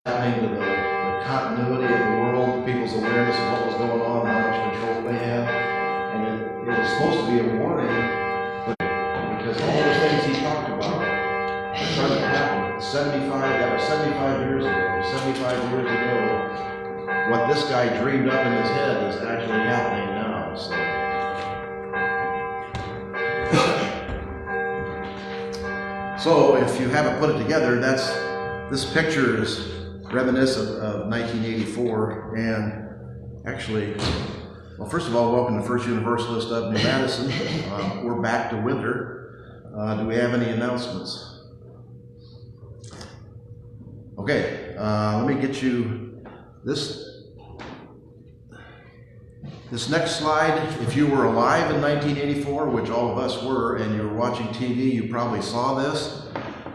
happening to the continuity of the world, people's awareness of what was going on, how much control they had. And it was supposed to be a warning, but because all the things he talked about are starting to happen. 75 years ago, 75 years ago, what this guy dreamed up in his head is actually happening now. So if you haven't put it together, this picture is reminiscent of 1984, and actually, well, first of all, welcome to First Universalist of New Madison. We're back to winter. Do we have any announcements? Okay, let me get you this next slide. If you were alive in 1984, which all of us were, and you were watching TV, you probably saw this,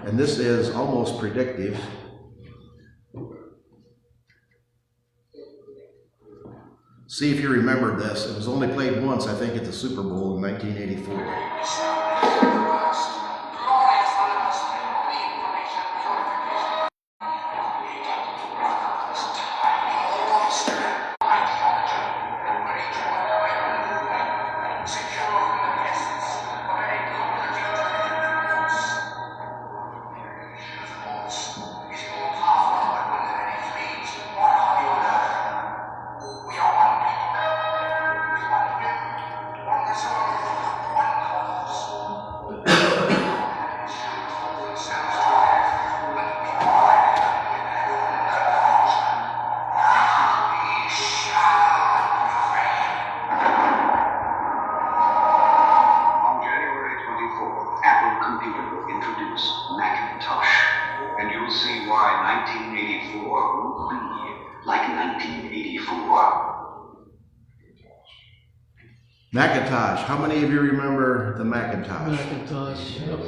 and this is almost predictive. See if you remembered this. It was only played once, I think, at the Super Bowl in 1984. Macintosh. How many of you remember the Macintosh? Macintosh. Yep.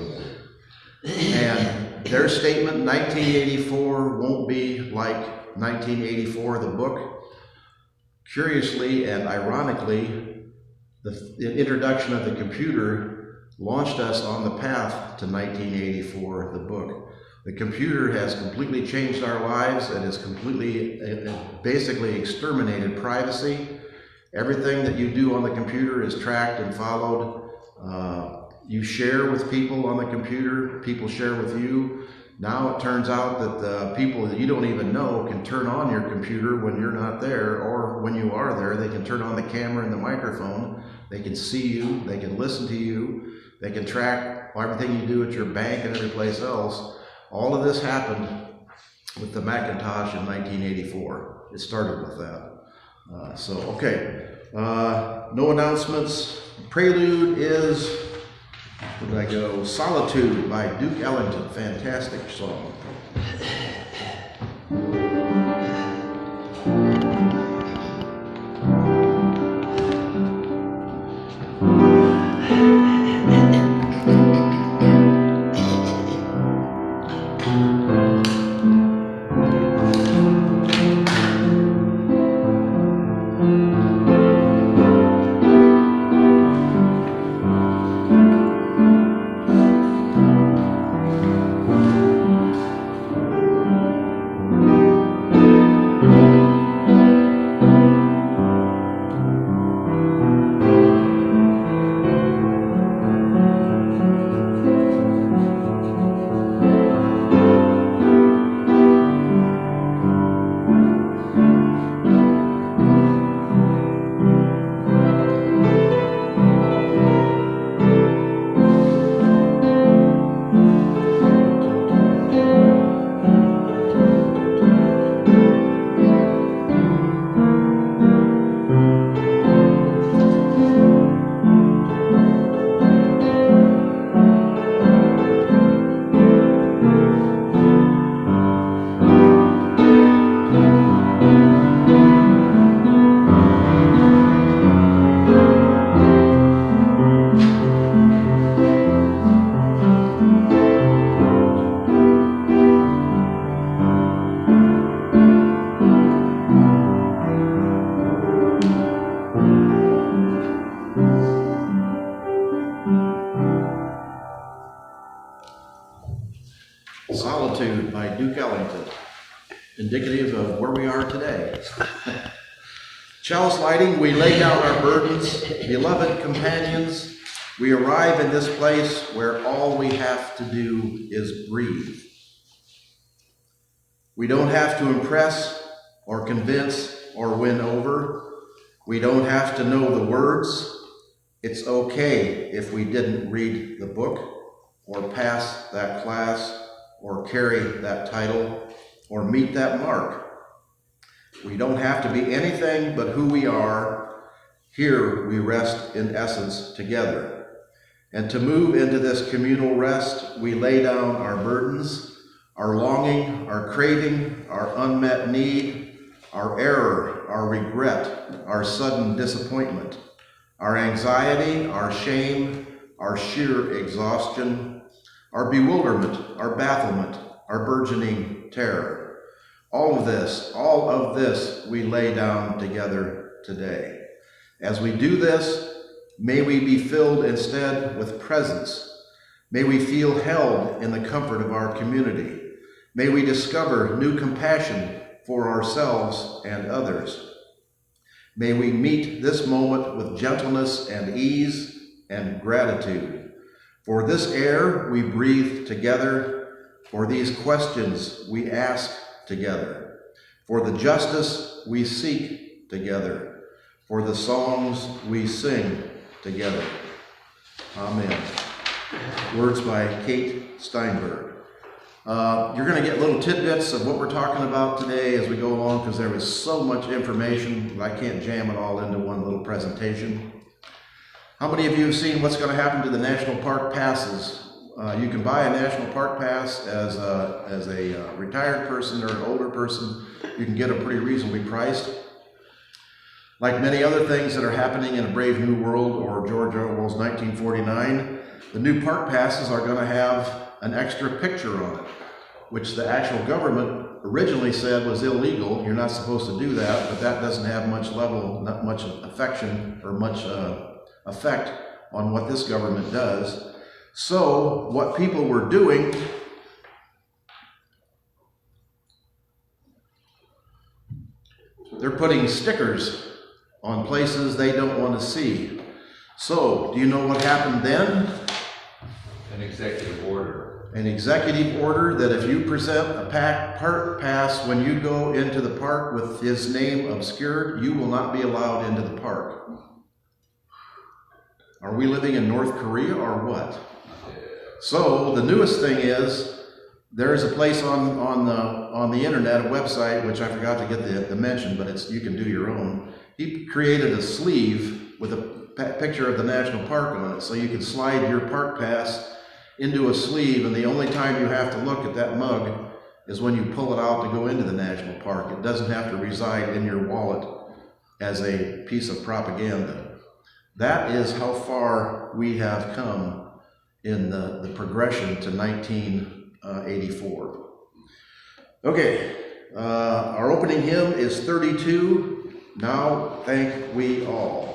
And their statement, 1984 won't be like 1984, the book. Curiously and ironically, the introduction of the computer launched us on the path to 1984, the book. The computer has completely changed our lives and has basically exterminated privacy. Everything that you do on the computer is tracked and followed. You share with people on the computer, people share with you. Now it turns out that the people that you don't even know can turn on your computer when you're not there, or when you are there, they can turn on the camera and the microphone. They can see you, they can listen to you, they can track everything you do at your bank and every place else. All of this happened with the Macintosh in 1984. It started with that. No announcements. Prelude is, where did I go? Solitude by Duke Ellington. Fantastic song. Solitude by Duke Ellington. indicative of where we are today. Chalice lighting, we lay down our burdens. Beloved companions, we arrive in this place where all we have to do is breathe. We don't have to impress or convince or win over. We don't have to know the words. It's okay if we didn't read the book or pass that class or carry that title or meet that mark. We don't have to be anything but who we are. Here we rest in essence together. And to move into this communal rest, we lay down our burdens, our longing, our craving, our unmet need, our error, our regret, our sudden disappointment, our anxiety, our shame, our sheer exhaustion, our bewilderment, our bafflement, our burgeoning terror. All of this we lay down together today. As we do this, may we be filled instead with presence. May we feel held in the comfort of our community. May we discover new compassion for ourselves and others. May we meet this moment with gentleness and ease and gratitude. For this air we breathe together, for these questions we ask together, for the justice we seek together, for the songs we sing together. Amen. Words by Kate Steinberg. You're going to get little tidbits of what we're talking about today as we go along, because there is so much information that I can't jam it all into one little presentation. How many of you have seen what's going to happen to the national park passes? You can buy a national park pass as a retired person or an older person. You can get them pretty reasonably priced. Like many other things that are happening in A Brave New World or George Orwell's 1949, the new park passes are going to have an extra picture on it, which the actual government originally said was illegal. You're not supposed to do that, but that doesn't have much affection or much effect on what this government does. So what people were doing, they're putting stickers on places they don't want to see. So do you know what happened then? An executive order. An executive order that if you present a park pass when you go into the park with his name obscured, you will not be allowed into the park. Are we living in North Korea or what? So the newest thing is there is a place on the internet, a website, which I forgot to get the mention, but you can do your own. He created a sleeve with a picture of the national park on it, so you can slide your park pass into a sleeve, and the only time you have to look at that mug is when you pull it out to go into the national park. It doesn't have to reside in your wallet as a piece of propaganda. That is how far we have come in the progression to 1984. Okay, our opening hymn is 32, Now Thank We All.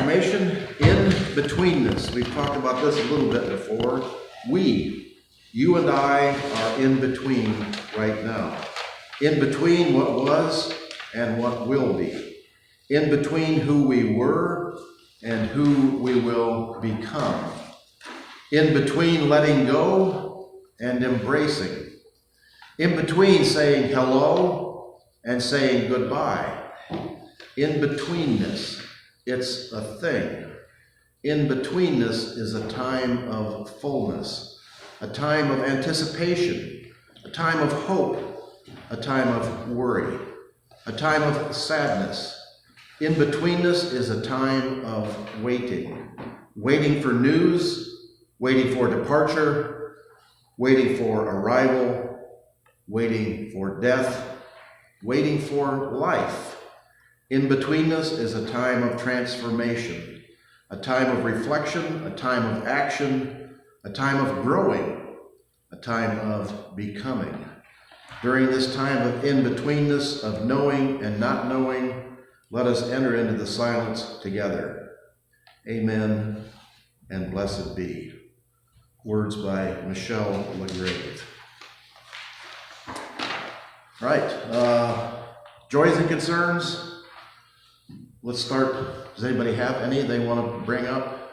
affirmation, in betweenness. We've talked about this a little bit before. You and I are in between right now. In between what was and what will be. In between who we were and who we will become. In between letting go and embracing. In between saying hello and saying goodbye. In betweenness, it's a thing. In betweenness is a time of fullness, a time of anticipation, a time of hope, a time of worry, a time of sadness. In betweenness is a time of waiting. Waiting for news, waiting for departure, waiting for arrival, waiting for death, waiting for life. In betweenness is a time of transformation, a time of reflection, a time of action, a time of growing, a time of becoming. During this time of in-betweenness, of knowing and not knowing, let us enter into the silence together. Amen and blessed be. Words by Michelle LaGrave. Right, joys and concerns. Let's start. Does anybody have any they want to bring up?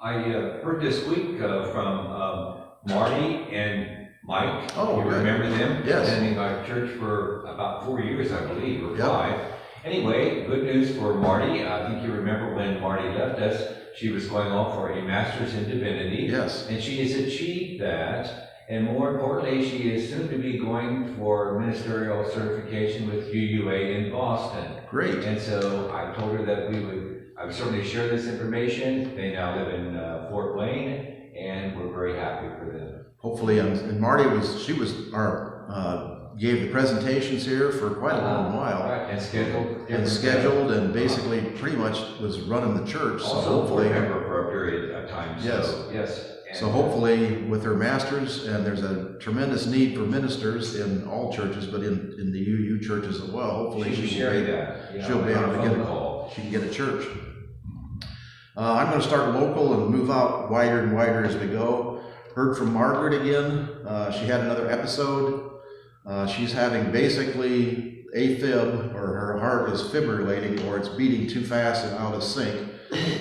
I heard this week from Marty and Mike. Oh, you okay. Remember them? Yes. Attending our church for about 4 years, I believe, or Yep. 5. Anyway, good news for Marty. I think you remember when Marty left us, she was going off for a master's in divinity. Yes. And she has achieved that. And more importantly, she is soon to be going for ministerial certification with UUA in Boston. Great. And so I told her that I would certainly share this information. They now live in Fort Wayne, and we're very happy for them. Hopefully, and Marty gave the presentations here for quite a long while. Right, and scheduled. And basically pretty much was running the church. So Also hopefully, board member for a period of time. Yes. So, yes. So hopefully with her masters, and there's a tremendous need for ministers in all churches, but in the UU churches as well. Hopefully she'll she'll be able to she can get a church. I'm going to start local and move out wider and wider as we go. Heard from Margaret again. She had another episode. She's having basically AFib, or her heart is fibrillating, or it's beating too fast and out of sync.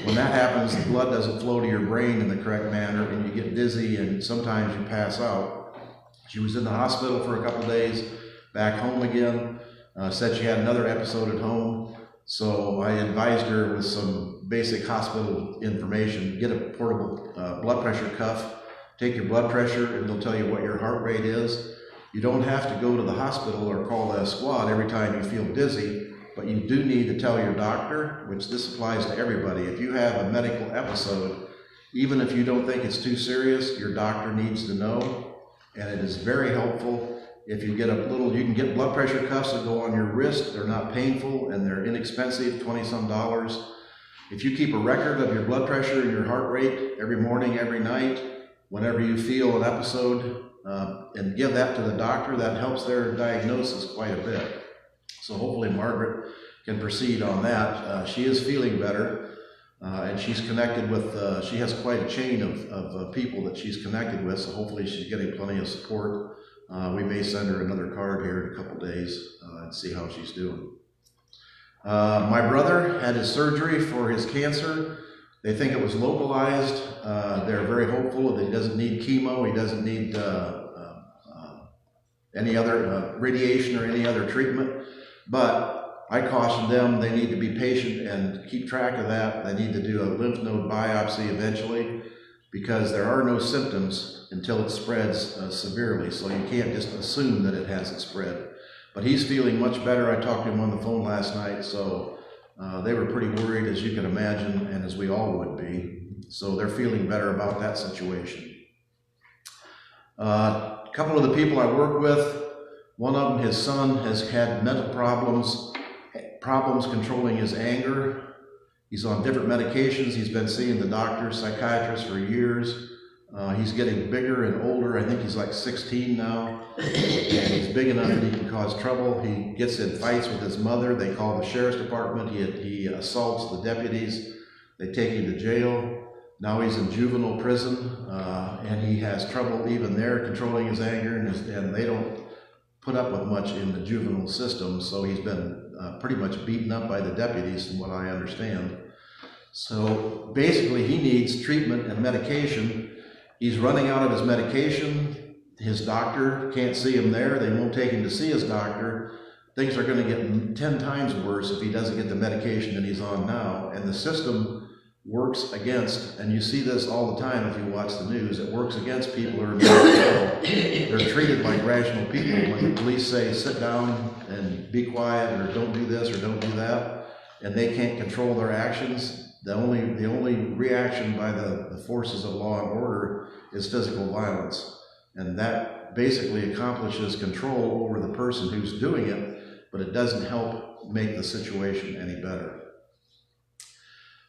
When that happens, the blood doesn't flow to your brain in the correct manner, and you get dizzy, and sometimes you pass out. She was in the hospital for a couple days, back home again. Said she had another episode at home. So I advised her with some basic hospital information. Get a portable blood pressure cuff. Take your blood pressure, and they'll tell you what your heart rate is. You don't have to go to the hospital or call the squad every time you feel dizzy, but you do need to tell your doctor, which this applies to everybody. If you have a medical episode, even if you don't think it's too serious, your doctor needs to know, and it is very helpful. If you get you can get blood pressure cuffs that go on your wrist. They're not painful, and they're inexpensive, $20-some. If you keep a record of your blood pressure and your heart rate every morning, every night, whenever you feel an episode, and give that to the doctor, that helps their diagnosis quite a bit. So hopefully Margaret can proceed on that. She is feeling better, and she's connected with, she has quite a chain of people that she's connected with, so hopefully she's getting plenty of support. We may send her another card here in a couple days and see how she's doing. My brother had his surgery for his cancer. They think it was localized. They're very hopeful that he doesn't need chemo, he doesn't need any other radiation or any other treatment. But I caution them, they need to be patient and keep track of that. They need to do a lymph node biopsy eventually, because there are no symptoms until it spreads severely. So you can't just assume that it hasn't spread. But he's feeling much better. I talked to him on the phone last night, so they were pretty worried, as you can imagine, and as we all would be. So they're feeling better about that situation. A couple of the people I work with, one of them, his son, has had mental problems controlling his anger. He's on different medications. He's been seeing the doctor, psychiatrist for years. He's getting bigger and older. I think he's like 16 now. And he's big enough that he can cause trouble. He gets in fights with his mother. They call the sheriff's department. He assaults the deputies. They take him to jail. Now he's in juvenile prison, and he has trouble even there controlling his anger, and they don't put up with much in the juvenile system, so he's been pretty much beaten up by the deputies, from what I understand. So basically, he needs treatment and medication. He's running out of his medication. His doctor can't see him there. They won't take him to see his doctor. Things are going to get 10 times worse if he doesn't get the medication that he's on now, and the system works against, and you see this all the time if you watch the news, it works against people who are in jail. They're treated like rational people. When the police say sit down and be quiet, or don't do this or don't do that, and they can't control their actions, the only reaction by the forces of law and order is physical violence. And that basically accomplishes control over the person who's doing it, but it doesn't help make the situation any better.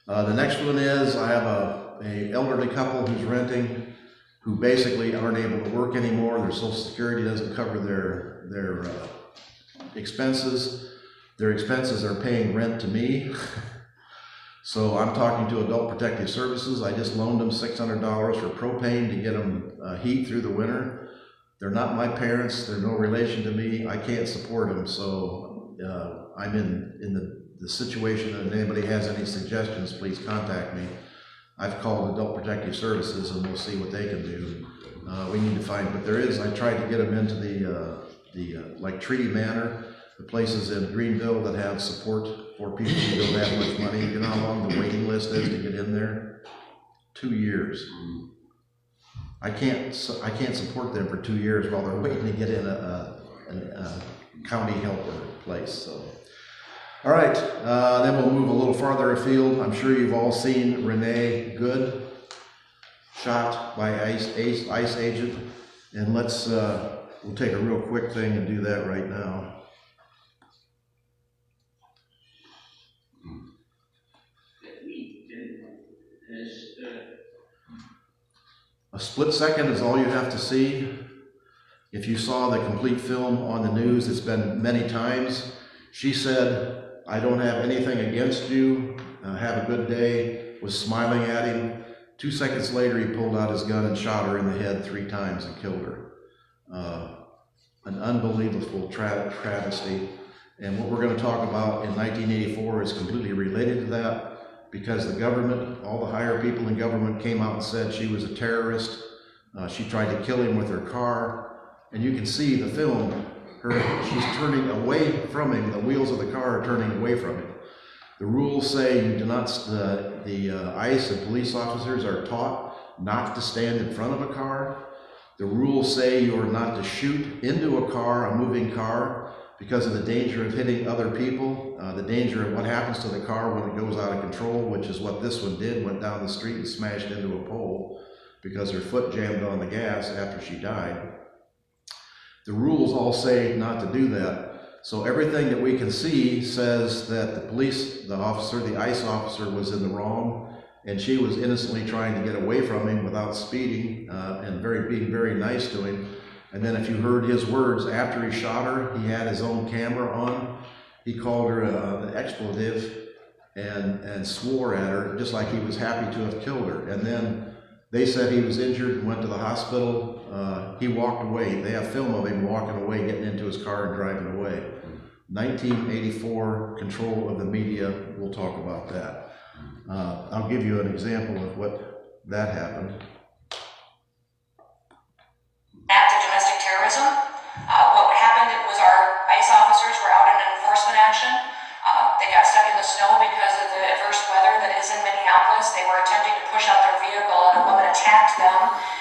The next one is, I have a elderly couple who's renting, who basically aren't able to work anymore. Their Social Security doesn't cover their expenses. Their expenses are paying rent to me. So I'm talking to Adult Protective Services. I just loaned them $600 for propane to get them heat through the winter. They're not my parents. They're no relation to me. I can't support them. So I'm in the situation, and if anybody has any suggestions, please contact me. I've called Adult Protective Services, and we'll see what they can do. We need to find, but there is, I tried to get them into the like Treaty Manor, the places in Greenville that have support for people who don't have much money. You know how long the waiting list is to get in there? 2 years. I can't support them for 2 years while they're waiting to get in a county helper place. So. All right, then we'll move a little farther afield. I'm sure you've all seen Renee Good shot by ICE agent, and we'll take a real quick thing and do that right now. A split second is all you have to see. If you saw the complete film on the news, it's been many times. She said, "I don't have anything against you, have a good day," was smiling at him. 2 seconds later, he pulled out his gun and shot her in the head 3 times and killed her. An unbelievable travesty. And what we're going to talk about in 1984 is completely related to that, because the government, all the higher people in government came out and said she was a terrorist. She tried to kill him with her car. And you can see the film. She's turning away from him. The wheels of the car are turning away from him. The rules say you do not, the ICE and police officers are taught not to stand in front of a car. The rules say you are not to shoot into a car, a moving car, because of the danger of hitting other people, the danger of what happens to the car when it goes out of control, which is what this one did, went down the street and smashed into a pole because her foot jammed on the gas after she died. The rules all say not to do that. So everything that we can see says that the ICE officer was in the wrong, and she was innocently trying to get away from him without speeding and being very nice to him. And then if you heard his words after he shot her, he had his own camera on. He called her an expletive and swore at her, just like he was happy to have killed her. And then they said he was injured and went to the hospital. He walked away. They have film of him walking away, getting into his car and driving away. 1984, control of the media. We'll talk about that. I'll give you an example of what that happened. Act of domestic terrorism. What happened was our ICE officers were out in an enforcement action. They got stuck in the snow because of the adverse weather that is in Minneapolis. They were attempting to push out their vehicle, and a woman attacked them,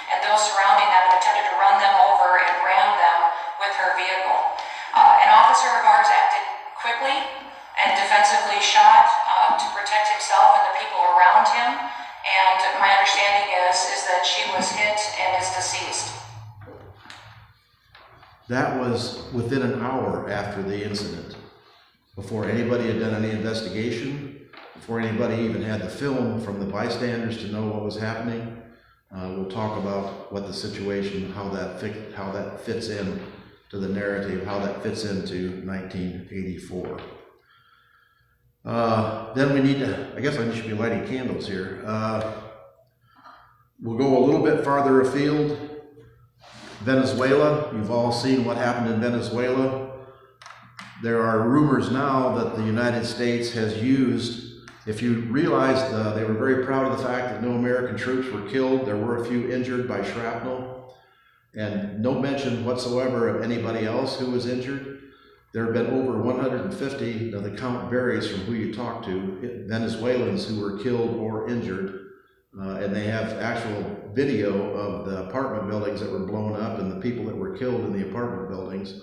and those surrounding them and attempted to run them over and ram them with her vehicle. An officer of ours acted quickly and defensively shot to protect himself and the people around him, and my understanding is that she was hit and is deceased. That was within an hour after the incident, before anybody had done any investigation, before anybody even had the film from the bystanders to know what was happening. We'll talk about what the situation, how that fits in to the narrative, how that fits into 1984. Then we need to, I guess I should be lighting candles here. We'll go a little bit farther afield. Venezuela, you've all seen what happened in Venezuela. There are rumors now that the United States has used, if you realize they were very proud of the fact that no American troops were killed, there were a few injured by shrapnel, and no mention whatsoever of anybody else who was injured. There have been over 150, now the count varies from who you talk to, Venezuelans who were killed or injured. And they have actual video of the apartment buildings that were blown up and the people that were killed in the apartment buildings.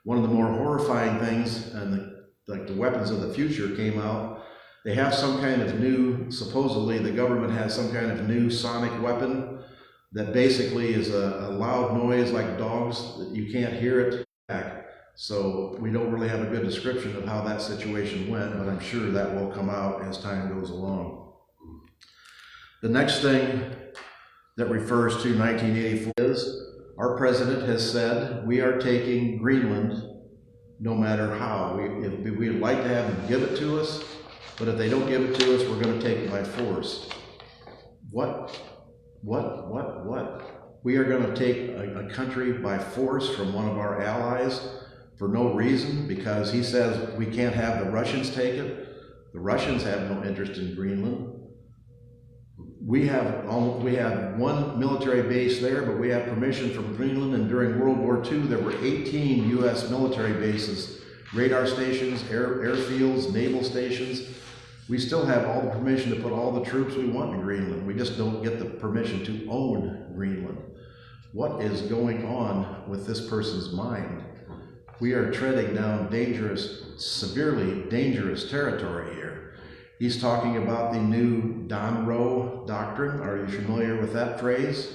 One of the more horrifying things, and like the weapons of the future came out, they have some kind of new, supposedly the government has some kind of new sonic weapon that basically is a loud noise like dogs, that you can't hear it back. So we don't really have a good description of how that situation went, but I'm sure that will come out as time goes along. The next thing that refers to 1984 is our president has said we are taking Greenland no matter how. We'd like to have them give it to us, but if they don't give it to us, we're going to take it by force. What? We are going to take a country by force from one of our allies for no reason because he says we can't have the Russians take it. The Russians have no interest in Greenland. We have one military base there, but we have permission from Greenland, and during World War II, there were 18 U.S. military bases, radar stations, airfields, naval stations. We still have all the permission to put all the troops we want in Greenland. We just don't get the permission to own Greenland. What is going on with this person's mind? We are treading down dangerous, severely dangerous territory here. He's talking about the new Monroe Doctrine. Are you familiar with that phrase?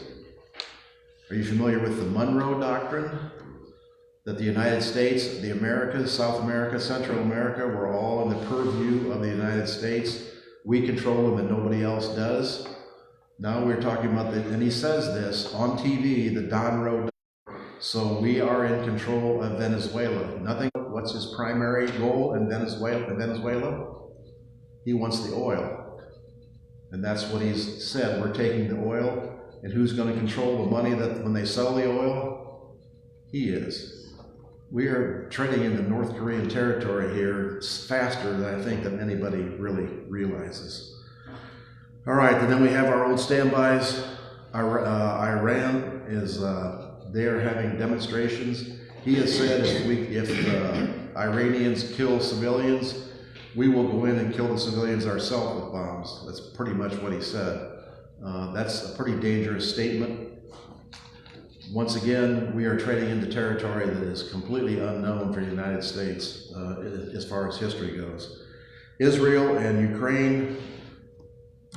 Are you familiar with the Monroe Doctrine? That the United States, the Americas, South America, Central America, were all in the purview of the United States. We control them and nobody else does. Now we're talking about and he says this on TV, the Monroe Doctrine. So we are in control of Venezuela. Nothing, what's his primary goal in Venezuela? He wants the oil. And that's what he's said. We're taking the oil, and who's going to control the money that when they sell the oil? He is. We are treading into North Korean territory here faster than I think that anybody really realizes. All right, and then we have our old standbys. Iran is, they're having demonstrations. He has said if Iranians kill civilians, we will go in and kill the civilians ourselves with bombs. That's pretty much what he said. That's a pretty dangerous statement. Once again, we are trading into territory that is completely unknown for the United States as far as history goes. Israel and Ukraine,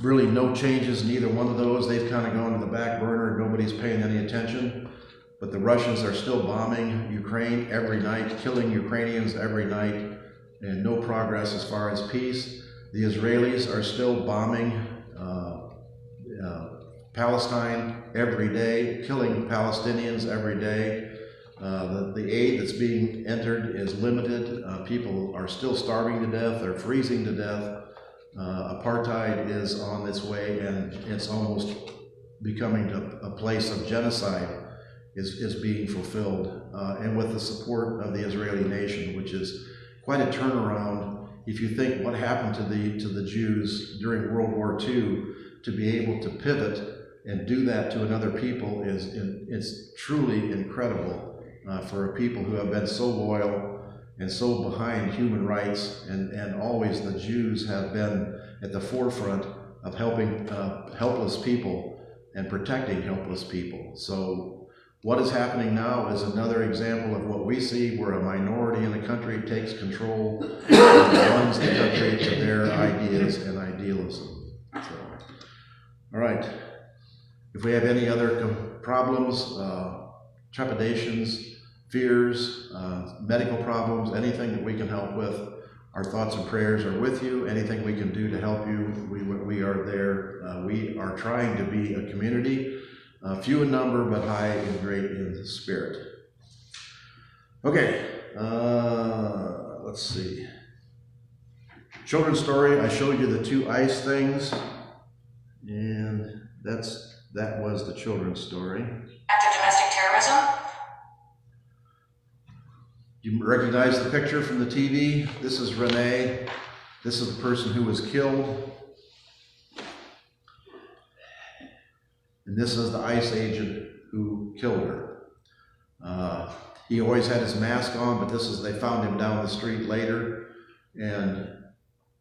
really no changes in either one of those. They've kind of gone to the back burner. Nobody's paying any attention. But the Russians are still bombing Ukraine every night, killing Ukrainians every night. And no progress as far as peace. The Israelis are still bombing Palestine every day, killing Palestinians every day. The aid that's being entered is limited. People are still starving to death, they're freezing to death. Apartheid is on its way, and it's almost becoming a place of genocide is being fulfilled, and with the support of the Israeli nation, which is quite a turnaround if you think what happened to the Jews during World War II. To be able to pivot and do that to another people is truly incredible for a people who have been so loyal and so behind human rights, and always the Jews have been at the forefront of helping helpless people and protecting helpless people. So what is happening now is another example of what we see, where a minority in a country takes control and runs the country to their ideas and idealism. So, all right. If we have any other problems, trepidations, fears, medical problems, anything that we can help with, our thoughts and prayers are with you. Anything we can do to help you, we are there. We are trying to be a community. Few in number, but high and great in spirit. Okay, let's see. Children's story, I showed you the two ice things, and that was the children's story. After domestic terrorism, You recognize the picture from the TV? This is Renee. This is the person who was killed. And this is the ICE agent who killed her. He always had his mask on, but they found him down the street later. And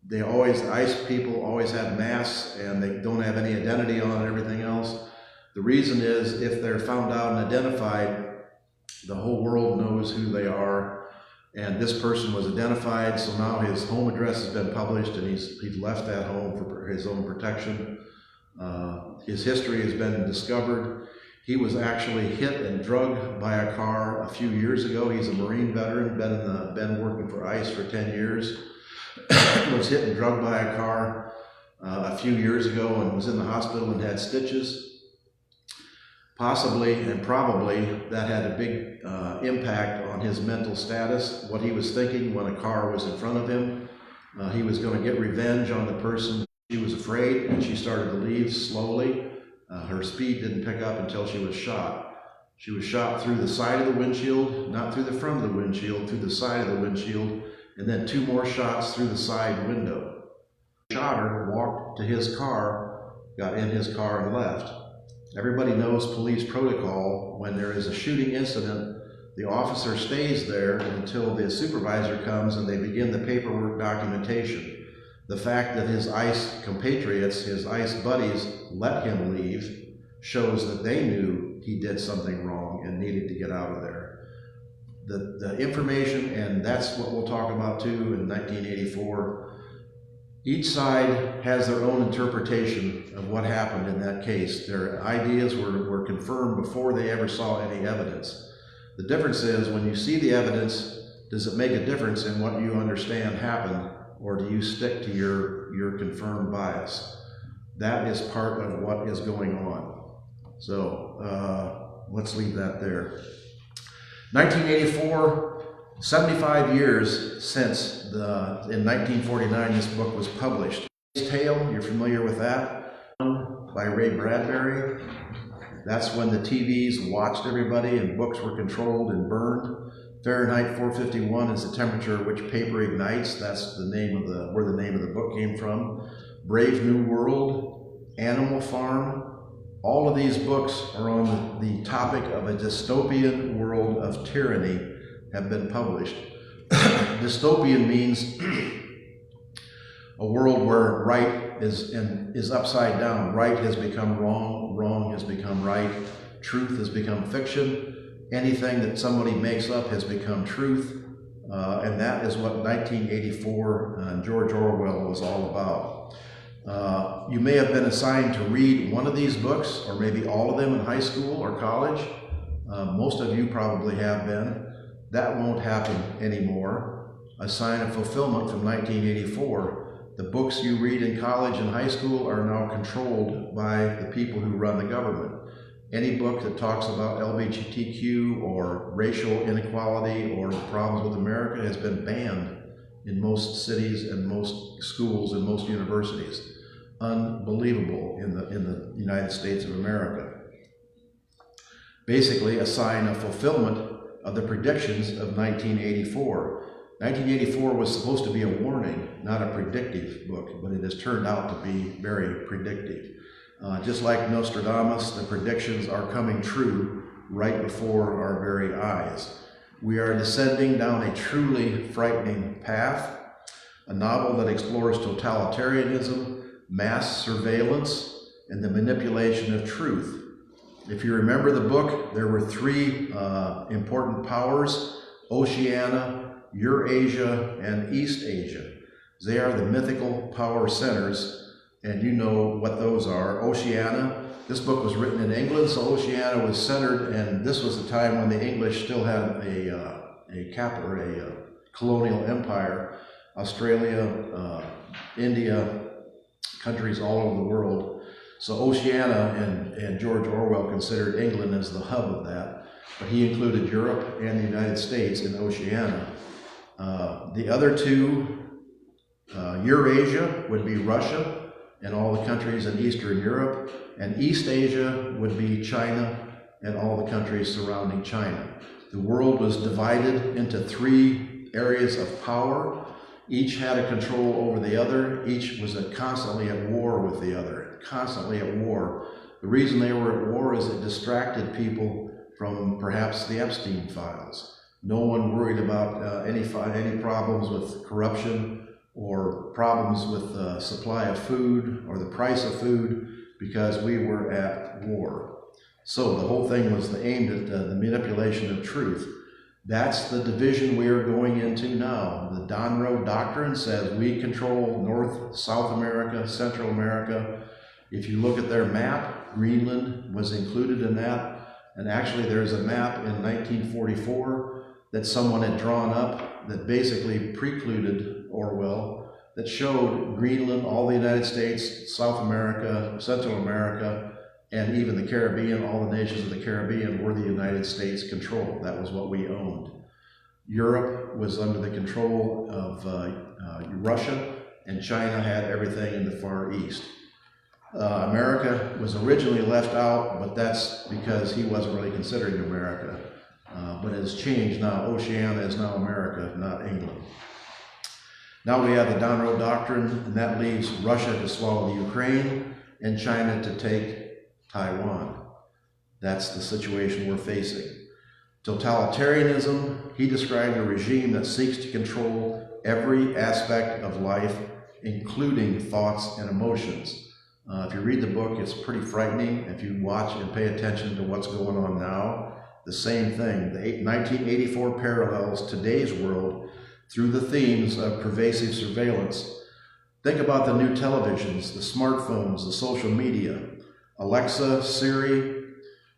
ICE people always have masks, and they don't have any identity on and everything else. The reason is, if they're found out and identified, the whole world knows who they are. And this person was identified, so now his home address has been published, and he's left that home for his own protection. His history has been discovered. He was actually hit and drugged by a car a few years ago. He's a Marine veteran, been working for ICE for 10 years. Was hit and drugged by a car a few years ago and was in the hospital and had stitches. Possibly and probably that had a big impact on his mental status, what he was thinking when a car was in front of him. He was going to get revenge on the person. She was afraid, and she started to leave slowly. Her speed didn't pick up until she was shot. She was shot through the side of the windshield, not through the front of the windshield, through the side of the windshield, and then 2 more shots through the side window. The shot her, walked to his car, got in his car and left. Everybody knows police protocol. When there is a shooting incident, the officer stays there until the supervisor comes and they begin the paperwork documentation. The fact that his ICE compatriots, his ICE buddies, let him leave shows that they knew he did something wrong and needed to get out of there. The information, and that's what we'll talk about too in 1984, each side has their own interpretation of what happened in that case. Their ideas were confirmed before they ever saw any evidence. The difference is, when you see the evidence, does it make a difference in what you understand happened, or do you stick to your confirmed bias? That is part of what is going on. So let's leave that there. 1984, 75 years since in 1949 this book was published. Tale, you're familiar with that? By Ray Bradbury. That's when the TVs watched everybody and books were controlled and burned. Fahrenheit 451 is the temperature at which paper ignites. That's the name of where the name of the book came from. Brave New World, Animal Farm. All of these books are on the topic of a dystopian world of tyranny, have been published. Dystopian means a world where right is upside down. Right has become wrong, wrong has become right, truth has become fiction. Anything that somebody makes up has become truth, and that is what 1984 and George Orwell was all about. You may have been assigned to read one of these books, or maybe all of them in high school or college. Most of you probably have been. That won't happen anymore. A sign of fulfillment from 1984. The books you read in college and high school are now controlled by the people who run the government. Any book that talks about LGBTQ or racial inequality or the problems with America has been banned in most cities and most schools and most universities. Unbelievable in the United States of America. Basically a sign of fulfillment of the predictions of 1984. 1984 was supposed to be a warning, not a predictive book, but it has turned out to be very predictive. Just like Nostradamus, the predictions are coming true right before our very eyes. We are descending down a truly frightening path, a novel that explores totalitarianism, mass surveillance, and the manipulation of truth. If you remember the book, there were 3 important powers: Oceania, Eurasia, and East Asia. They are the mythical power centers, and you know what those are. Oceania, this book was written in England, so Oceania was centered, and this was the time when the English still had a colonial empire. Australia, India, countries all over the world. So Oceania and George Orwell considered England as the hub of that, but he included Europe and the United States in Oceania. The other 2, Eurasia would be Russia and all the countries in Eastern Europe, and East Asia would be China and all the countries surrounding China. The world was divided into 3 areas of power. Each had a control over the other. Each was constantly at war with the other, constantly at war. The reason they were at war is it distracted people from perhaps the Epstein files. No one worried about any problems with corruption or problems with supply of food or the price of food, because we were at war. So the whole thing was aimed at the manipulation of truth. That's the division we are going into now. The Monroe Doctrine says we control North, South America, Central America. If you look at their map, Greenland was included in that. And actually there's a map in 1944 that someone had drawn up that basically precluded Orwell, that showed Greenland, all the United States, South America, Central America, and even the Caribbean, all the nations of the Caribbean were the United States control. That was what we owned. Europe was under the control of Russia, and China had everything in the Far East. America was originally left out, but that's because he wasn't really considering America. But it has changed now. Oceania is now America, not England. Now we have the Monroe Doctrine, and that leaves Russia to swallow Ukraine and China to take Taiwan. That's the situation we're facing. Totalitarianism, he described a regime that seeks to control every aspect of life, including thoughts and emotions. If you read the book, it's pretty frightening. If you watch and pay attention to what's going on now, the same thing. The 1984 parallels today's world through the themes of pervasive surveillance. Think about the new televisions, the smartphones, the social media, Alexa, Siri,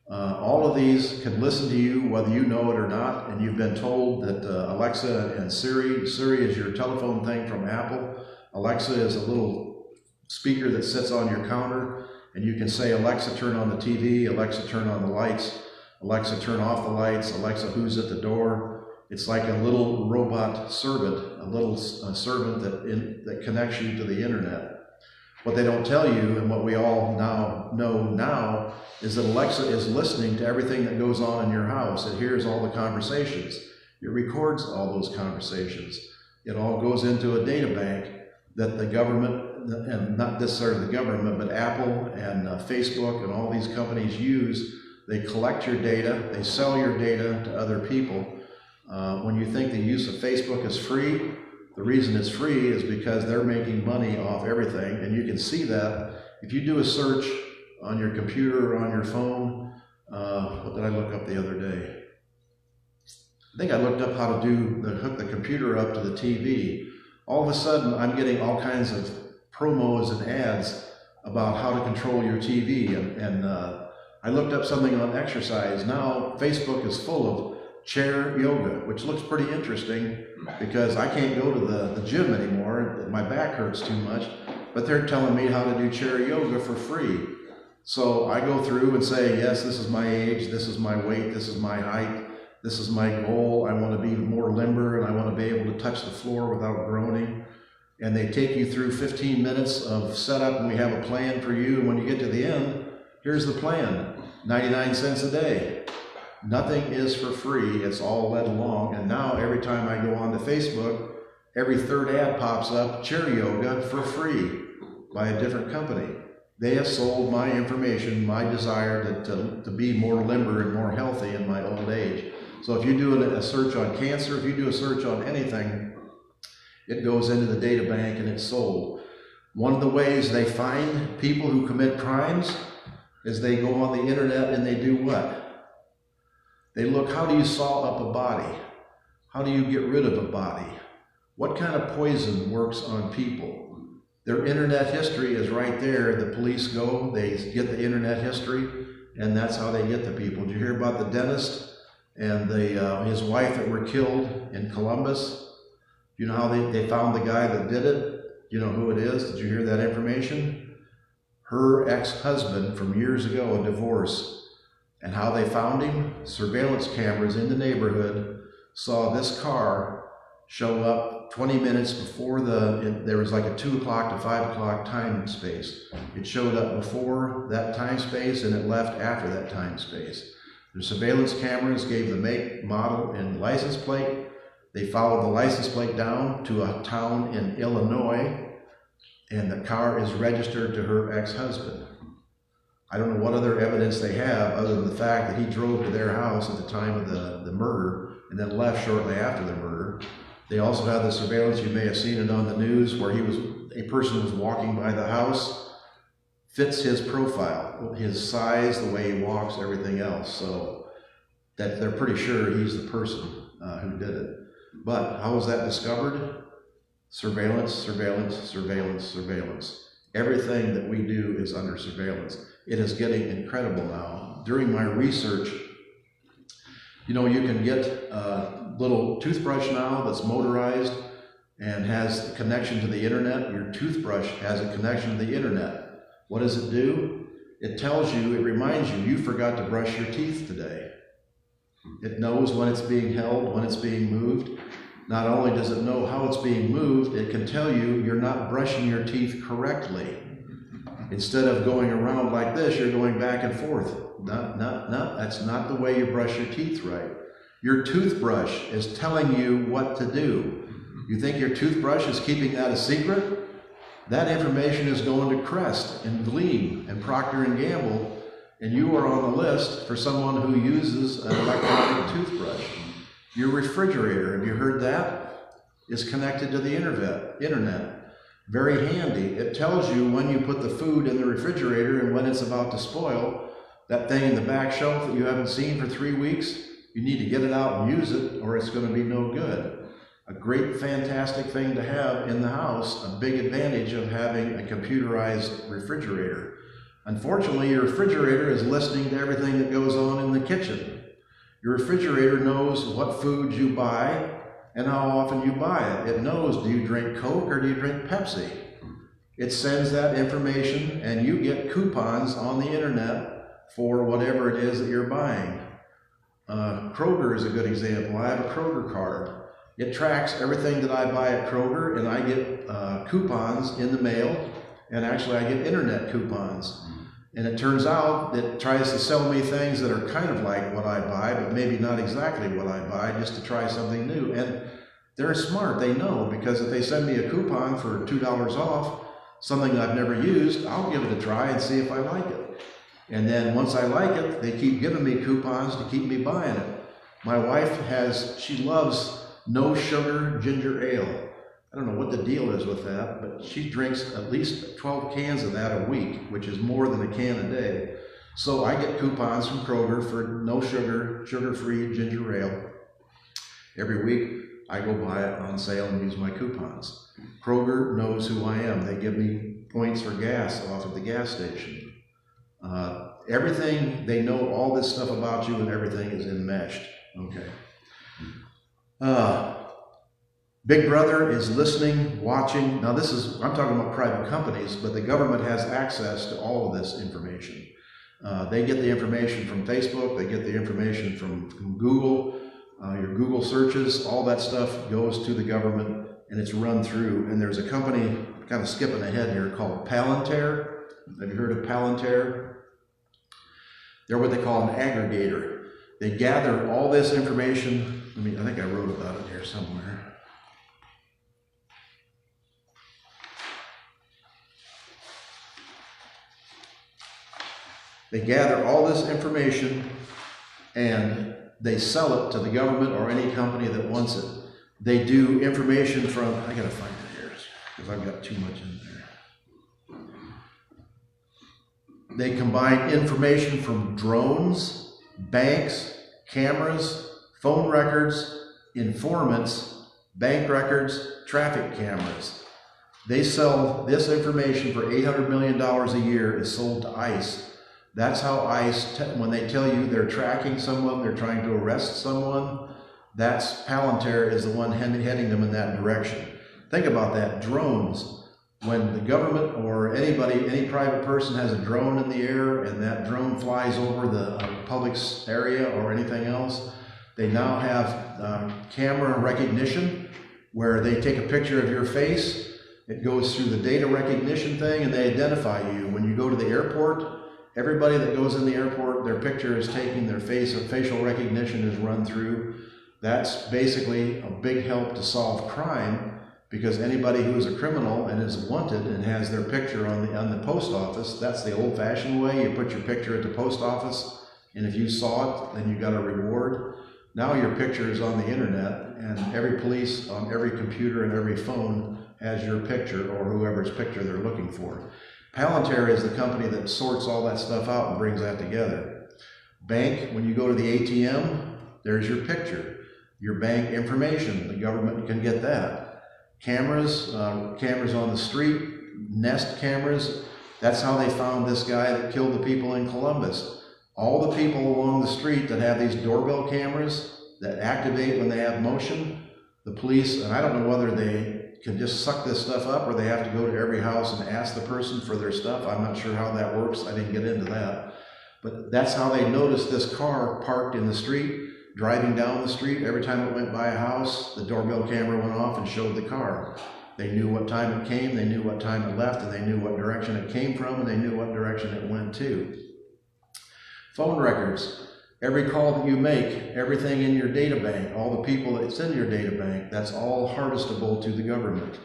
all of these can listen to you whether you know it or not, and you've been told that Alexa and Siri is your telephone thing from Apple. Alexa is a little speaker that sits on your counter, and you can say, Alexa, turn on the TV, Alexa, turn on the lights, Alexa, turn off the lights, Alexa, who's at the door? It's like a little robot servant, a little servant that connects you to the internet. What they don't tell you, and what we all now know is that Alexa is listening to everything that goes on in your house. It hears all the conversations. It records all those conversations. It all goes into a data bank that the government, and not necessarily the government, but Apple and Facebook and all these companies use. They collect your data, they sell your data to other people. When you think the use of Facebook is free, the reason it's free is because they're making money off everything, and you can see that if you do a search on your computer or on your phone. What did I look up the other day? I think I looked up how to hook the computer up to the TV. All of a sudden, I'm getting all kinds of promos and ads about how to control your TV, and I looked up something on exercise. Now, Facebook is full of chair yoga, which looks pretty interesting because I can't go to the gym anymore. My back hurts too much, but they're telling me how to do chair yoga for free. So I go through and say, yes, this is my age, this is my weight, this is my height, this is my goal. I want to be more limber and I want to be able to touch the floor without groaning. And they take you through 15 minutes of setup, and we have a plan for you. And when you get to the end, here's the plan, 99 cents a day. Nothing is for free, it's all led along. And now every time I go onto Facebook, every third ad pops up, chair yoga for free by a different company. They have sold my information, my desire to be more limber and more healthy in my old age. So if you do a search on cancer, if you do a search on anything, it goes into the data bank and it's sold. One of the ways they find people who commit crimes is they go on the internet and they do what? They look, how do you saw up a body? How do you get rid of a body? What kind of poison works on people? Their internet history is right there. The police go, they get the internet history, and that's how they get the people. Did you hear about the dentist and his wife that were killed in Columbus? You know how they found the guy that did it? You know who it is? Did you hear that information? Her ex-husband from years ago, a divorce. And how they found him? Surveillance cameras in the neighborhood saw this car show up 20 minutes before there was like a 2 o'clock to 5 o'clock time space. It showed up before that time space and it left after that time space. The surveillance cameras gave the make, model, and license plate. They followed the license plate down to a town in Illinois, and the car is registered to her ex-husband. I don't know what other evidence they have other than the fact that he drove to their house at the time of the murder and then left shortly after the murder. They also have the surveillance, you may have seen it on the news, where a person was walking by the house, fits his profile, his size, the way he walks, everything else. So that they're pretty sure he's the person who did it. But how was that discovered? Surveillance, surveillance, surveillance, surveillance. Everything that we do is under surveillance. It is getting incredible now. During my research, you know, you can get a little toothbrush now that's motorized and has a connection to the internet. Your toothbrush has a connection to the internet. What does it do? It tells you, it reminds you, you forgot to brush your teeth today. It knows when it's being held, when it's being moved. Not only does it know how it's being moved, it can tell you you're not brushing your teeth correctly. Instead of going around like this, you're going back and forth. No, that's not the way you brush your teeth right. Your toothbrush is telling you what to do. You think your toothbrush is keeping that a secret? That information is going to Crest and Gleam and Procter & Gamble, and you are on the list for someone who uses an electronic toothbrush. Your refrigerator, have you heard that? Is connected to the internet. Very handy. It tells you when you put the food in the refrigerator and when it's about to spoil. That thing in the back shelf that you haven't seen for 3 weeks, you need to get it out and use it or it's going to be no good. A great, fantastic thing to have in the house, a big advantage of having a computerized refrigerator. Unfortunately, your refrigerator is listening to everything that goes on in the kitchen. Your refrigerator knows what foods you buy and how often you buy it. It knows, do you drink Coke or do you drink Pepsi? It sends that information and you get coupons on the internet for whatever it is that you're buying. Kroger is a good example. I have a Kroger card. It tracks everything that I buy at Kroger, and I get coupons in the mail, and actually I get internet coupons. And it turns out it tries to sell me things that are kind of like what I buy, but maybe not exactly what I buy, just to try something new. And they're smart, they know, because if they send me a coupon for $2 off, something I've never used, I'll give it a try and see if I like it. And then once I like it, they keep giving me coupons to keep me buying it. My wife she loves no sugar ginger ale. I don't know what the deal is with that, but she drinks at least 12 cans of that a week, which is more than a can a day. So I get coupons from Kroger for no sugar, sugar-free ginger ale. Every week I go buy it on sale and use my coupons. Kroger knows who I am. They give me points for gas off of the gas station. Everything, they know all this stuff about you and everything is enmeshed. Okay. Big Brother is listening, watching. Now I'm talking about private companies, but the government has access to all of this information. They get the information from Facebook, they get the information from Google, your Google searches, all that stuff goes to the government and it's run through. And there's a company, kind of skipping ahead here, called Palantir. Have you heard of Palantir? They're what they call an aggregator. They gather all this information. I think I wrote about it here somewhere. They gather all this information and they sell it to the government or any company that wants it. They do information from, I gotta find it here because I've got too much in there. They combine information from drones, banks, cameras, phone records, informants, bank records, traffic cameras. They sell this information for $800 million a year is sold to ICE. That's how ICE, when they tell you they're tracking someone, they're trying to arrest someone, that's Palantir is the one heading them in that direction. Think about that, drones. When the government or anybody, any private person has a drone in the air and that drone flies over the public area or anything else, they now have camera recognition where they take a picture of your face, it goes through the data recognition thing, and they identify you. When you go to the airport, everybody that goes in the airport, their picture is taken, their face, facial recognition is run through. That's basically a big help to solve crime, because anybody who is a criminal and is wanted and has their picture on the post office, that's the old-fashioned way. You put your picture at the post office, and if you saw it, then you got a reward. Now your picture is on the internet, and every police on every computer and every phone has your picture or whoever's picture they're looking for. Palantir is the company that sorts all that stuff out and brings that together. Bank, when you go to the ATM, there's your picture, your bank information. The government can get that. Cameras, cameras on the street, Nest cameras. That's how they found this guy that killed the people in Columbus. All the people along the street that have these doorbell cameras that activate when they have motion, the police, and I don't know whether they can just suck this stuff up or they have to go to every house and ask the person for their stuff. I'm not sure how that works. I didn't get into that. But that's how they noticed this car parked in the street, driving down the street. Every time it went by a house, the doorbell camera went off and showed the car. They knew what time it came, they knew what time it left, and they knew what direction it came from, and they knew what direction it went to. Phone records. Every call that you make, everything in your data bank, all the people that's in your data bank, that's all harvestable to the government.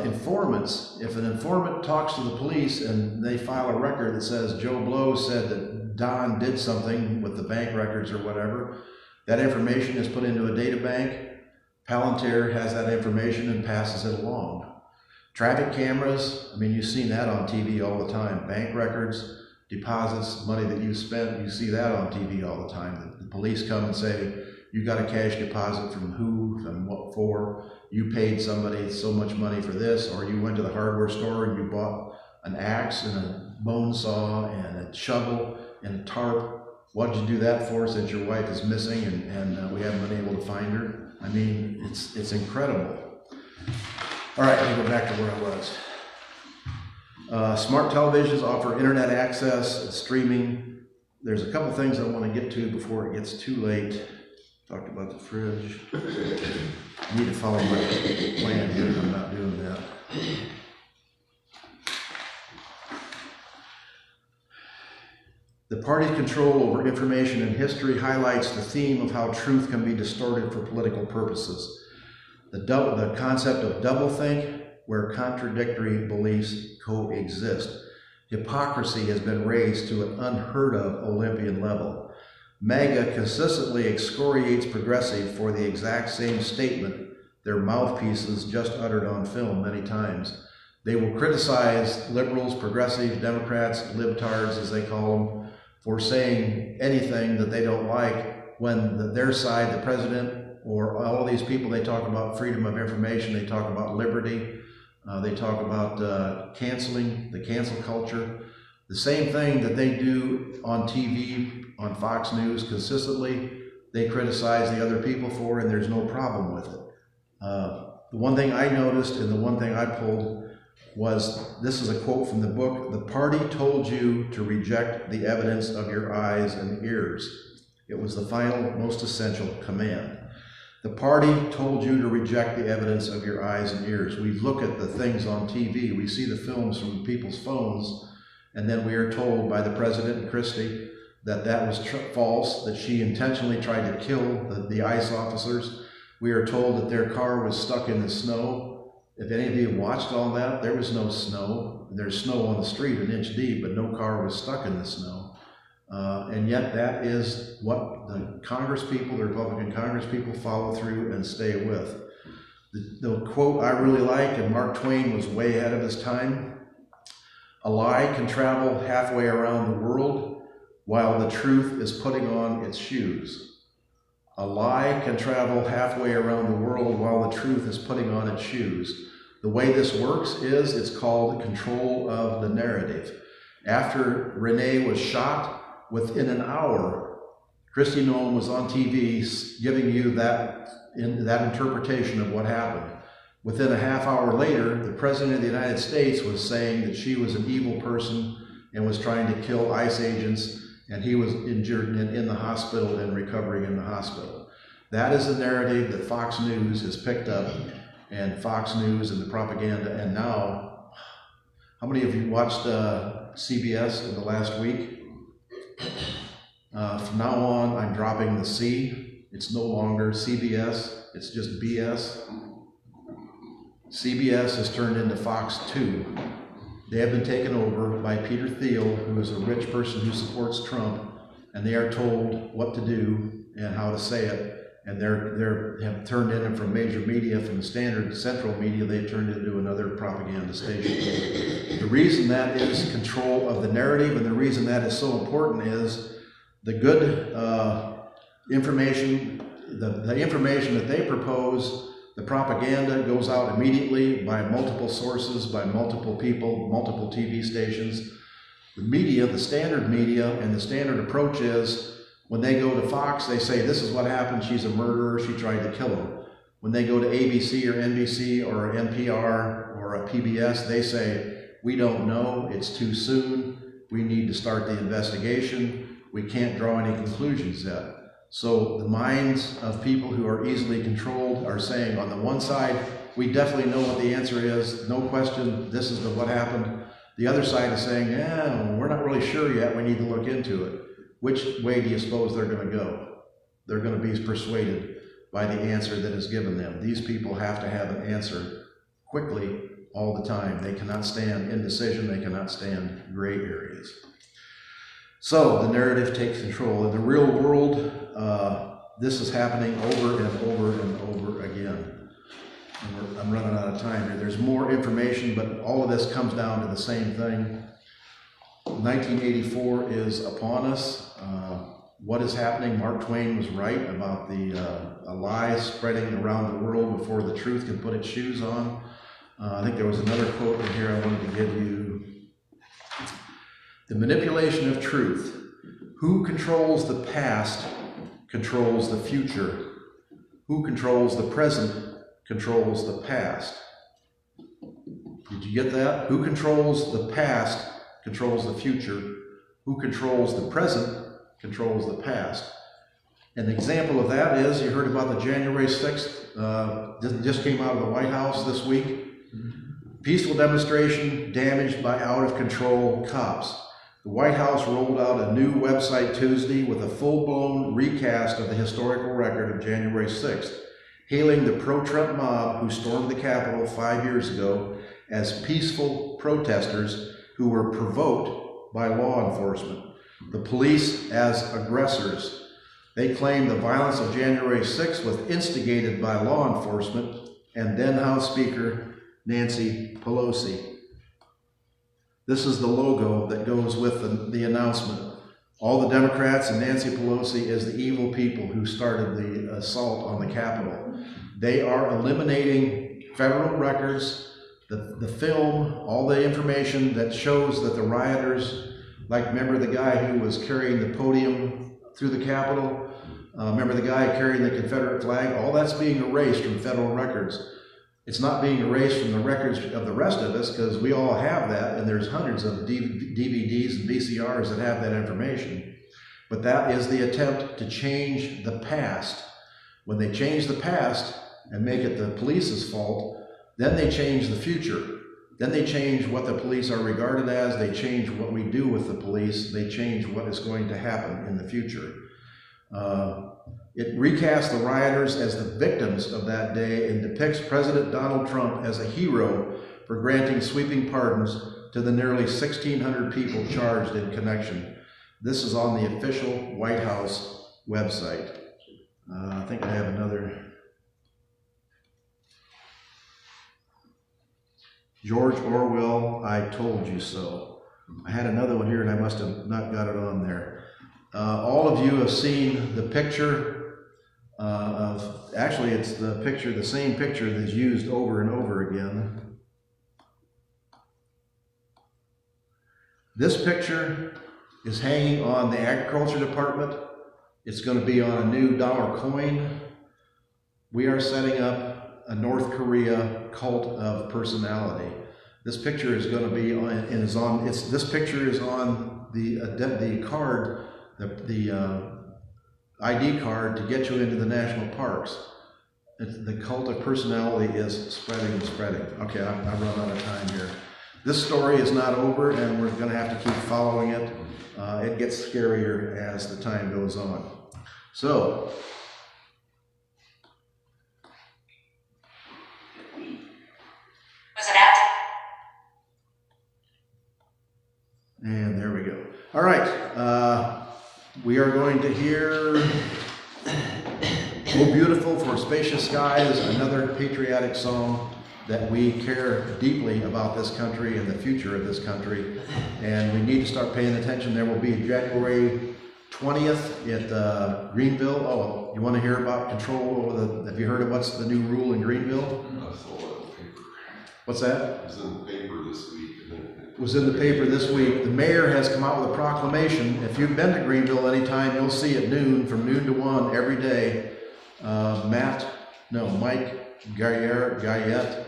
Informants. If an informant talks to the police and they file a record that says Joe Blow said that Don did something with the bank records or whatever, that information is put into a data bank. Palantir has that information and passes it along. Traffic cameras, I mean, you've seen that on TV all the time. Bank records, deposits, money that you spent, you see that on TV all the time. The police come and say, you got a cash deposit from who and what for, you paid somebody so much money for this, or you went to the hardware store and you bought an axe and a bone saw and a shovel and a tarp. What did you do that for, since your wife is missing and we haven't been able to find her? I mean, it's incredible. All right, let me go back to where I was. Smart televisions offer internet access, streaming. There's a couple things I want to get to before it gets too late. Talked about the fridge. I need to follow my plan here, and I'm not doing that. The party's control over information and history highlights the theme of how truth can be distorted for political purposes. The concept of doublethink, where contradictory beliefs coexist. Hypocrisy has been raised to an unheard of Olympian level. MAGA consistently excoriates progressive for the exact same statement their mouthpieces just uttered on film many times. They will criticize liberals, progressives, Democrats, libtards as they call them, for saying anything that they don't like when their side, the president, or all of these people, they talk about freedom of information, they talk about liberty, they talk about canceling, the cancel culture. The same thing that they do on TV, on Fox News consistently, they criticize the other people for, and there's no problem with it. The one thing I noticed and the one thing I pulled was, this is a quote from the book, "The party told you to reject the evidence of your eyes and ears. It was the final, most essential command." The party told you to reject the evidence of your eyes and ears. We look at the things on TV, we see the films from people's phones, and then we are told by the president and Christie that that was false, that she intentionally tried to kill the ICE officers. We are told that their car was stuck in the snow. If any of you watched all that, there was no snow. There's snow on the street an inch deep, but no car was stuck in the snow. And yet that is what the Congress people, the Republican Congress people, follow through and stay with. The quote I really like, and Mark Twain was way ahead of his time: "A lie can travel halfway around the world while the truth is putting on its shoes." A lie can travel halfway around the world while the truth is putting on its shoes. The way this works is, it's called control of the narrative. After Renee was shot, within an hour, Kristi Noem was on TV giving you that interpretation of what happened. Within a half hour later, the President of the United States was saying that she was an evil person and was trying to kill ICE agents, and he was injured and in the hospital and recovering in the hospital. That is the narrative that Fox News has picked up, and Fox News and the propaganda. And now, how many of you watched CBS in the last week? From now on, I'm dropping the C. It's no longer CBS, it's just BS. CBS has turned into Fox 2. They have been taken over by Peter Thiel, who is a rich person who supports Trump, and they are told what to do and how to say it. And they have turned in from major media, from the standard central media, they've turned into another propaganda station. The reason that is control of the narrative, and the reason that is so important, is the good information, the information that they propose, the propaganda goes out immediately by multiple sources, by multiple people, multiple TV stations. The media, the standard media, and the standard approach is, when they go to Fox, they say, this is what happened, she's a murderer, she tried to kill him. When they go to ABC or NBC or NPR or a PBS, they say, we don't know, it's too soon, we need to start the investigation, we can't draw any conclusions yet. So the minds of people who are easily controlled are saying, on the one side, we definitely know what the answer is, no question, this is what happened. The other side is saying, yeah, we're not really sure yet, we need to look into it. Which way do you suppose they're going to go? They're going to be persuaded by the answer that is given them. These people have to have an answer quickly all the time. They cannot stand indecision, they cannot stand gray areas. So the narrative takes control. In the real world, this is happening over and over and over again. And I'm running out of time here. There's more information, but all of this comes down to the same thing. 1984 is upon us. What is happening? Mark Twain was right about a lie spreading around the world before the truth can put its shoes on. I think there was another quote in here I wanted to give you. The manipulation of truth. Who controls the past controls the future. Who controls the present controls the past. Did you get that? Who controls the past controls the future. Who controls the present controls the past. An example of that is, you heard about the January 6th, just came out of the White House this week. Peaceful demonstration damaged by out of control cops. The White House rolled out a new website Tuesday with a full-blown recast of the historical record of January 6th, hailing the pro-Trump mob who stormed the Capitol 5 years ago as peaceful protesters who were provoked by law enforcement. The police as aggressors. They claim the violence of January 6th was instigated by law enforcement and then House Speaker Nancy Pelosi. This is the logo that goes with the announcement. All the Democrats and Nancy Pelosi as the evil people who started the assault on the Capitol. They are eliminating federal records, the film, all the information that shows that the rioters, like remember the guy who was carrying the podium through the Capitol, remember the guy carrying the Confederate flag, all that's being erased from federal records. It's not being erased from the records of the rest of us because we all have that, and there's hundreds of DVDs and VCRs that have that information. But that is the attempt to change the past. When they change the past and make it the police's fault, then they change the future. Then they change what the police are regarded as, they change what we do with the police, they change what is going to happen in the future. It recasts the rioters as the victims of that day and depicts President Donald Trump as a hero for granting sweeping pardons to the nearly 1,600 people charged in connection. This is on the official White House website. I think I have another. George Orwell, I told you so. I had another one here and I must have not got it on there. All of you have seen the picture actually it's the picture, the same picture that's used over and over again. This picture is hanging on the Agriculture Department. It's going to be on a new dollar coin. We are setting up a North Korea cult of personality. This picture is going to be on, and is on. This picture is on the card, the ID card to get you into the national parks. The cult of personality is spreading and spreading. Okay, I've run out of time here. This story is not over, and we're going to have to keep following it. It gets scarier as the time goes on. So, Was an act. and there we go. All right, we are going to hear "Oh Beautiful for Spacious Skies," another patriotic song that we care deeply about this country and the future of this country, and we need to start paying attention. There will be January 20th at Greenville. Oh, you want to hear about control over the, have you heard of what's the new rule in Greenville? I saw it in the paper. What's that? It was in the paper this week. It was in the paper this week. The mayor has come out with a proclamation. If you've been to Greenville anytime, you'll see at noon, from noon to 1 every day, Mike Guyette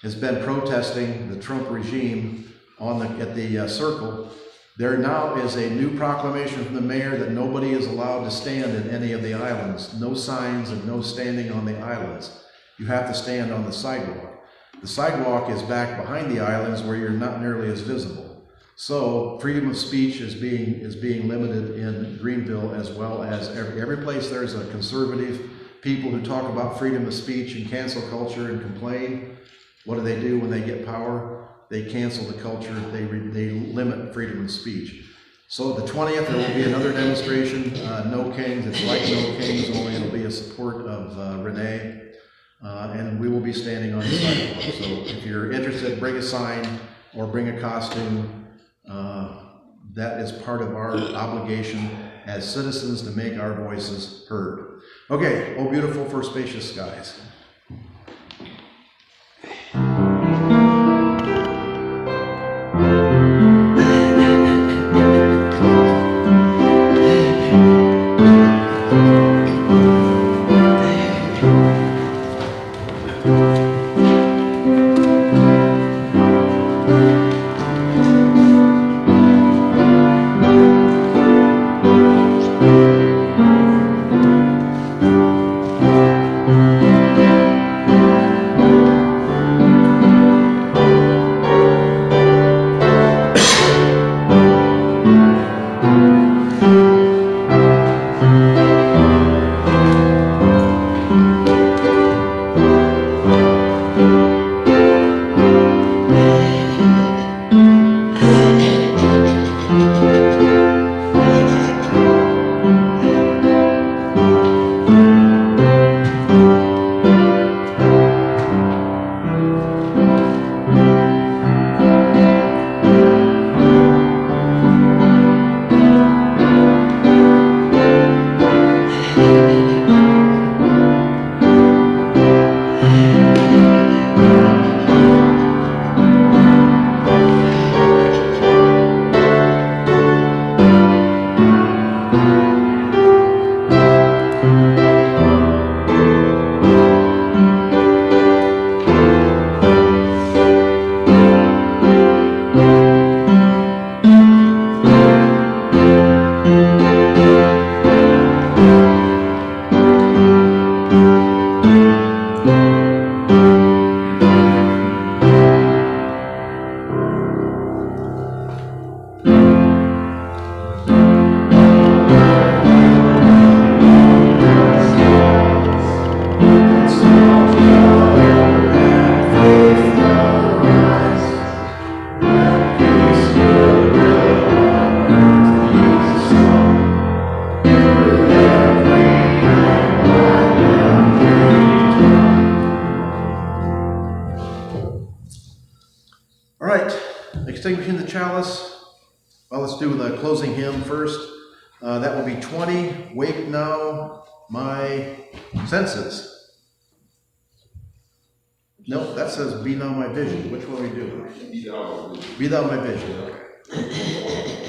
has been protesting the Trump regime at the circle. There now is a new proclamation from the mayor that nobody is allowed to stand in any of the islands. No signs and no standing on the islands. You have to stand on the sidewalk. The sidewalk is back behind the islands where you're not nearly as visible. So freedom of speech is being limited in Greenville, as well as every place there's a conservative people who talk about freedom of speech and cancel culture and complain. What do when they get power? They cancel the culture. They limit freedom of speech. So the 20th, there will be another demonstration. No Kings. It's like No Kings, only it'll be a support of Renee. And we will be standing on the sidewalk. So if you're interested, bring a sign or bring a costume. That is part of our obligation as citizens to make our voices heard. Okay, oh beautiful for spacious skies. Extinguishing the chalice. Well, let's do the closing hymn first. That will be 20, Wake Now My Senses. Nope, that says Be Thou My Vision. Which one are we doing? Be Thou My Vision. Okay.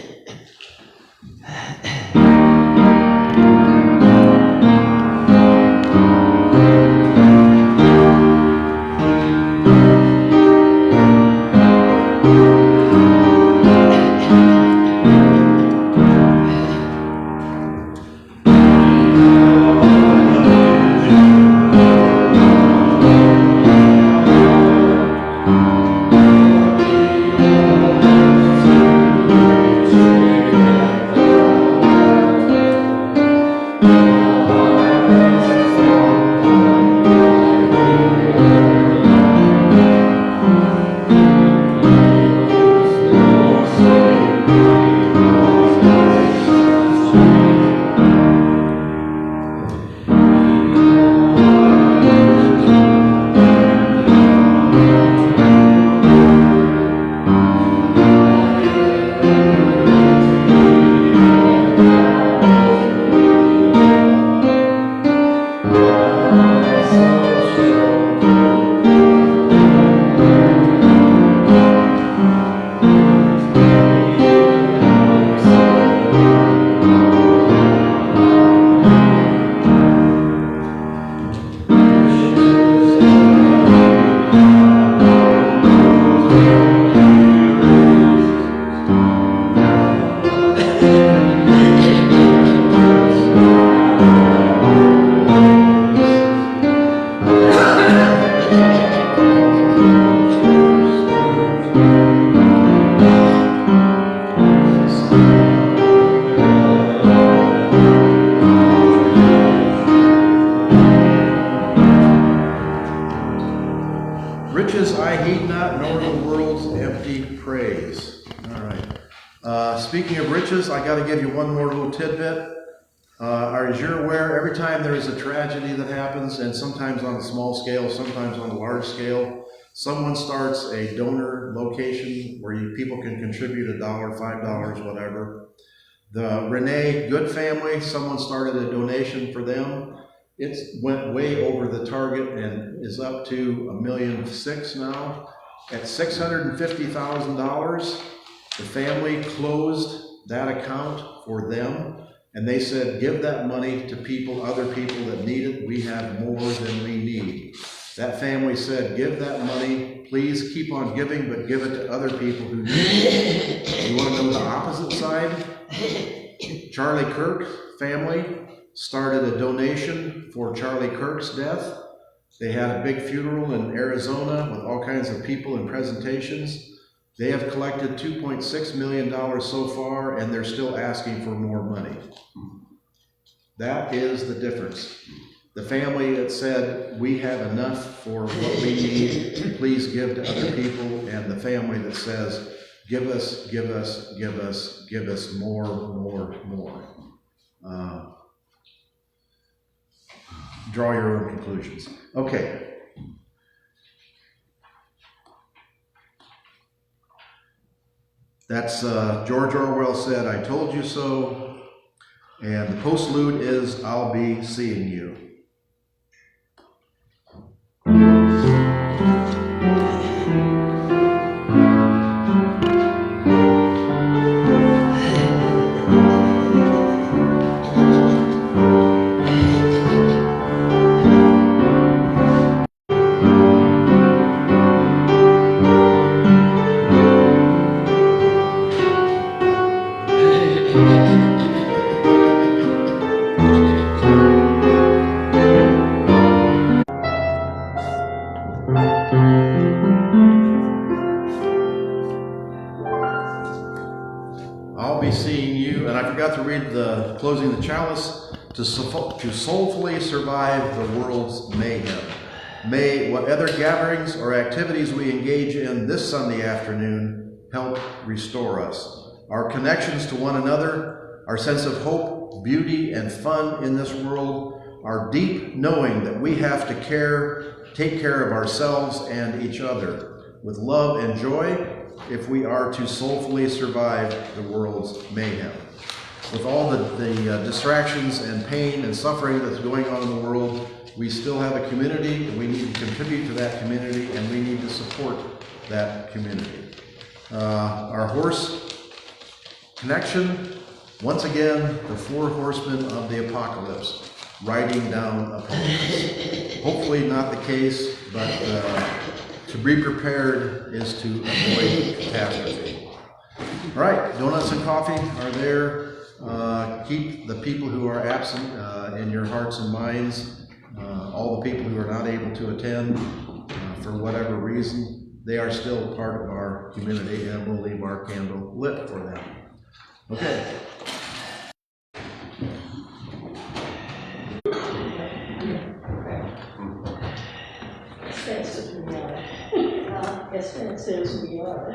praise. All right. Speaking of riches, I got to give you one more little tidbit. As you're aware, every time there is a tragedy that happens, and sometimes on a small scale, sometimes on a large scale, someone starts a donor location where people can contribute $1, $5, whatever. The Renee Good family, someone started a donation for them. It went way over the target and is up to $1.6 million now. At $650,000, the family closed that account for them, and they said, give that money to other people that need it. We have more than we need. That family said, give that money, please keep on giving, but give it to other people who need it. You want to know the opposite side? Charlie Kirk family started a donation for Charlie Kirk's death. They had a big funeral in Arizona with all kinds of people and presentations. They have collected $2.6 million so far, and they're still asking for more money. That is the difference. The family that said, we have enough for what we need, please give to other people, and the family that says, give us, give us, give us, give us more, more, more. Draw your own conclusions. Okay. That's George Orwell said, I told you so. And the postlude is, I'll be seeing you. I'll be seeing you, and I forgot to read the closing the chalice, to soulfully survive the world's mayhem. May what other gatherings or activities we engage in this Sunday afternoon help restore us. Our connections to one another, our sense of hope, beauty, and fun in this world, our deep knowing that we have to take care of ourselves and each other with love and joy, if we are to soulfully survive the world's mayhem. With all the distractions and pain and suffering that's going on in the world, we still have a community, and we need to contribute to that community, and we need to support that community. Our horse connection, once again, the 4 horsemen of the apocalypse, riding down upon us. Hopefully not the case, but to be prepared is to avoid catastrophe. All right, donuts and coffee are there. Keep the people who are absent in your hearts and minds. All the people who are not able to attend for whatever reason, they are still part of our community, and we'll leave our candle lit for them. Okay. Expenses we are.